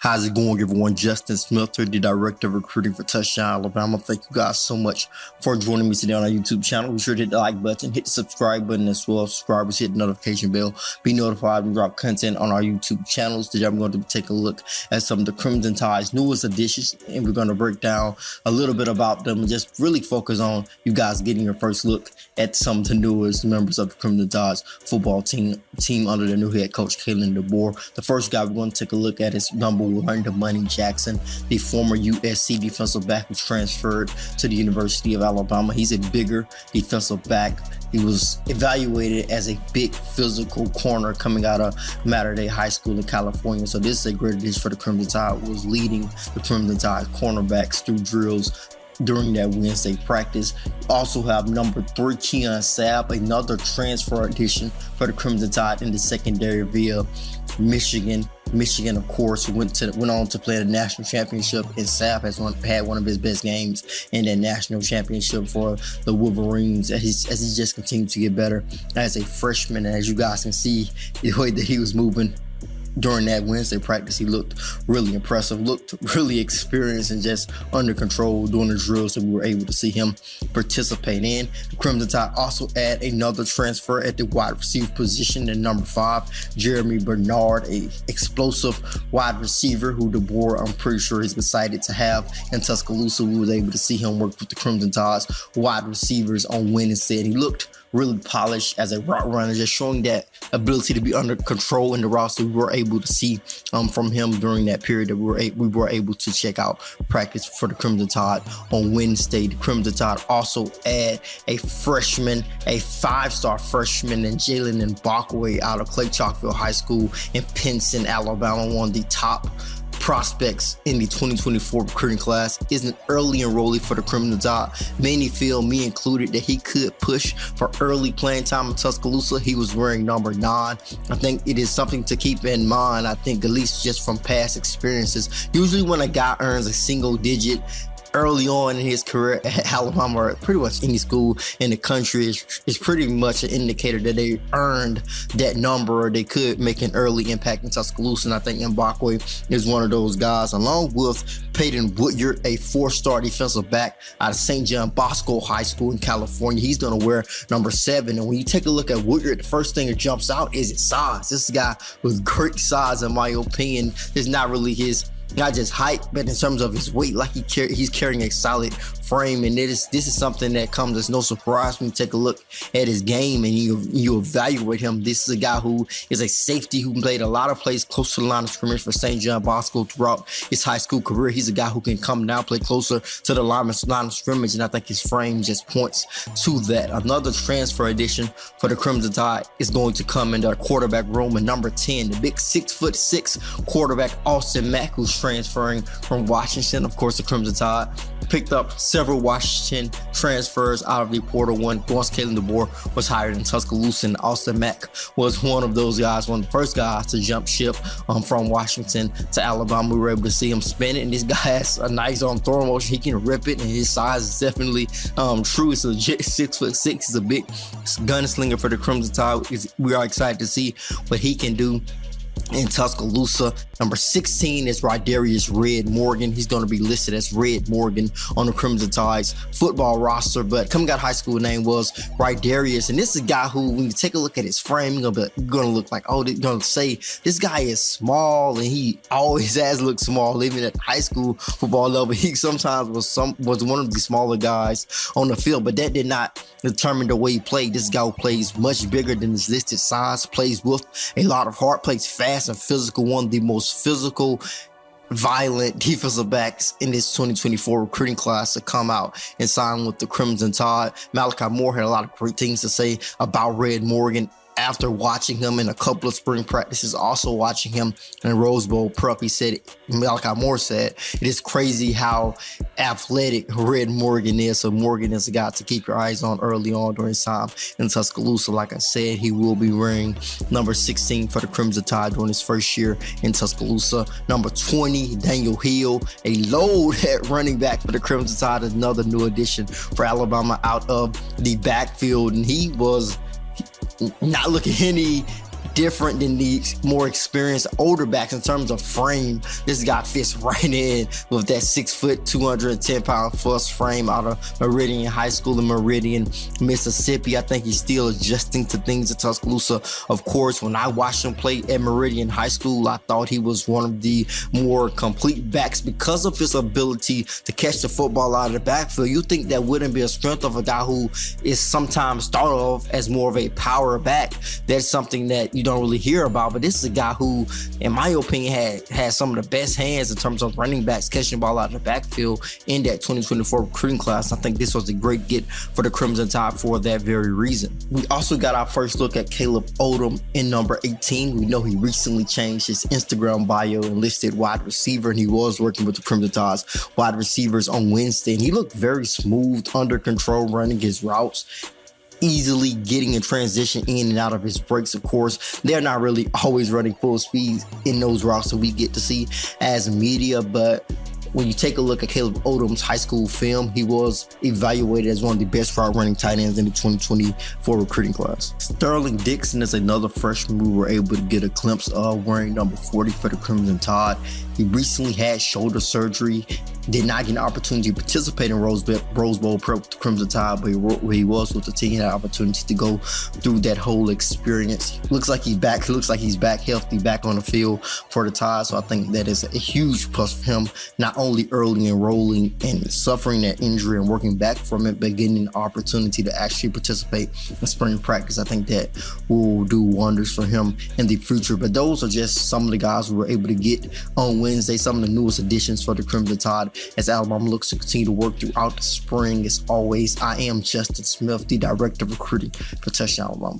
How's it going, everyone? Justin Smelter, the Director of Recruiting for Touchdown Alabama. Thank you guys so much for joining me today on our YouTube channel. Be sure to hit the like button, hit the subscribe button as well. Subscribers, hit the notification bell. Be notified when we drop content on our YouTube channels. Today I'm going to take a look at some of the Crimson Tide's newest additions, and we're going to break down a little bit about them and just really focus on you guys getting your first look at some of the newest members of the Crimson Tide's football team under the new head coach, Jaylen Bway. The first guy we're going to take a look at is number one, the Money Jackson, the former USC defensive back who transferred to the University of Alabama. He's a bigger defensive back. He was evaluated as a big physical corner coming out of Mater Dei High School in California. So this is a great addition for the Crimson Tide. Was leading the Crimson Tide cornerbacks through drills during that Wednesday practice. Also have number 3, Keon Sabb, another transfer addition for the Crimson Tide in the secondary via Michigan. Michigan, of course, went on to play the national championship, and Sabb had one of his best games in that national championship for the Wolverines as he just continued to get better as a freshman. And as you guys can see, the way that he was moving during that Wednesday practice, he looked really impressive, looked really experienced and just under control during the drills that we were able to see him participate in. The Crimson Tide also add another transfer at the wide receiver position in number 5, Jeremy Bernard, a explosive wide receiver who the board, I'm pretty sure, is excited to have in Tuscaloosa. We was able to see him work with the Crimson Tide's wide receivers on Wednesday, and he looked really polished as a route runner, just showing that ability to be under control in the roster we were able to see from him during that period that we were able to check out practice for the Crimson Tide on Wednesday. The Crimson Tide also add a freshman, a 5-star freshman, and Jaylen Bway out of Clay Chalkville High School in Pinson, Alabama, one of the top prospects in the 2024 recruiting class. Is an early enrollee for the Crimson Tide. Many feel, me included, that he could push for early playing time in Tuscaloosa. He was wearing number 9. I think it is something to keep in mind. I think at least just from past experiences, usually when a guy earns a single digit early on in his career at Alabama or pretty much any school in the country, is pretty much an indicator that they earned that number or they could make an early impact in Tuscaloosa. And I think Bway is one of those guys, along with Peyton Woodyard, a 4-star defensive back out of St. John Bosco High School in California. He's going to wear number 7. And when you take a look at Woodyard, the first thing that jumps out is his size. This guy with great size, in my opinion, is not really his not just height, but in terms of his weight, like he's carrying a solid frame, and this is something that comes as no surprise when you take a look at his game and you evaluate him. This is a guy who is a safety who played a lot of plays close to the line of scrimmage for St. John Bosco throughout his high school career. He's a guy who can come down, play closer to the line of scrimmage, and I think his frame just points to that. Another transfer addition for the Crimson Tide is going to come in their quarterback room in number 10, the big 6'6" quarterback Austin Mack, who's transferring from Washington. Of course, the Crimson Tide picked up several Washington transfers out of the portal once Jaylen Bway was hired in Tuscaloosa, and Austin Mack was one of those guys, one of the first guys to jump ship from Washington to Alabama. We were able to see him spin it, and this guy has a nice throw motion. He can rip it, and his size is definitely true. It's a legit 6'6". He's a big gunslinger for the Crimson Tide. We are excited to see what he can do in Tuscaloosa. Number 16 is Rydarius Red Morgan. He's going to be listed as Red Morgan on the Crimson Tide's football roster, but coming out of high school name was Rydarius. And this is a guy who, when you take a look at his frame, you're going to look like, oh, they're going to say this guy is small, and he always has looked small, even at high school football level. He sometimes was one of the smaller guys on the field, but that did not determine the way he played. This guy who plays much bigger than his listed size, plays with a lot of heart, plays fast and physical, one of the most physical, violent defensive backs in this 2024 recruiting class to come out and sign with the Crimson Tide. Malachi Moore had a lot of great things to say about Red Morgan after watching him in a couple of spring practices, also watching him in Rose Bowl prep. He said, Malachi Moore said, it is crazy how athletic Red Morgan is. So Morgan is a guy to keep your eyes on early on during his time in Tuscaloosa. Like I said, he will be wearing number 16 for the Crimson Tide during his first year in Tuscaloosa. Number 20, Daniel Hale, a load at running back for the Crimson Tide, another new addition for Alabama out of the backfield. And he was not looking any different than the more experienced older backs in terms of frame. This guy fits right in with that 6 foot, 210 pound plus frame out of Meridian High School in Meridian, Mississippi. I think he's still adjusting to things at Tuscaloosa. Of course, when I watched him play at Meridian High School, I thought he was one of the more complete backs because of his ability to catch the football out of the backfield. You think that wouldn't be a strength of a guy who is sometimes thought of as more of a power back. That's something that you don't really hear about, but this is a guy who, in my opinion, had some of the best hands in terms of running backs catching the ball out of the backfield in that 2024 recruiting class. I think this was a great get for the Crimson Tide for that very reason. We also got our first look at Caleb Odum in number 18. We know he recently changed his Instagram bio and listed wide receiver, and he was working with the Crimson Tide's wide receivers on Wednesday, and he looked very smooth, under control, running his routes, easily getting in transition in and out of his breaks. Of course, they're not really always running full speed in those routes that we get to see as media, but when you take a look at Caleb Odum's high school film, he was evaluated as one of the best route running tight ends in the 2024 recruiting class. Sterling Dixon is another freshman we were able to get a glimpse of, wearing number 40 for the Crimson Tide. He recently had shoulder surgery, did not get an opportunity to participate in Rose Bowl prep with the Crimson Tide, but he was with the team. He had an opportunity to go through that whole experience. Looks like he's back. Looks like he's back healthy, back on the field for the Tide. So I think that is a huge plus for him, not only early enrolling and suffering that injury and working back from it, but getting an opportunity to actually participate in spring practice. I think that will do wonders for him in the future. But those are just some of the guys we were able to get on Wednesday, some of the newest additions for the Crimson Tide as Alabama looks to continue to work throughout the spring. As always, I am Justin Smith, the Director of Recruiting for Touchdown Alabama.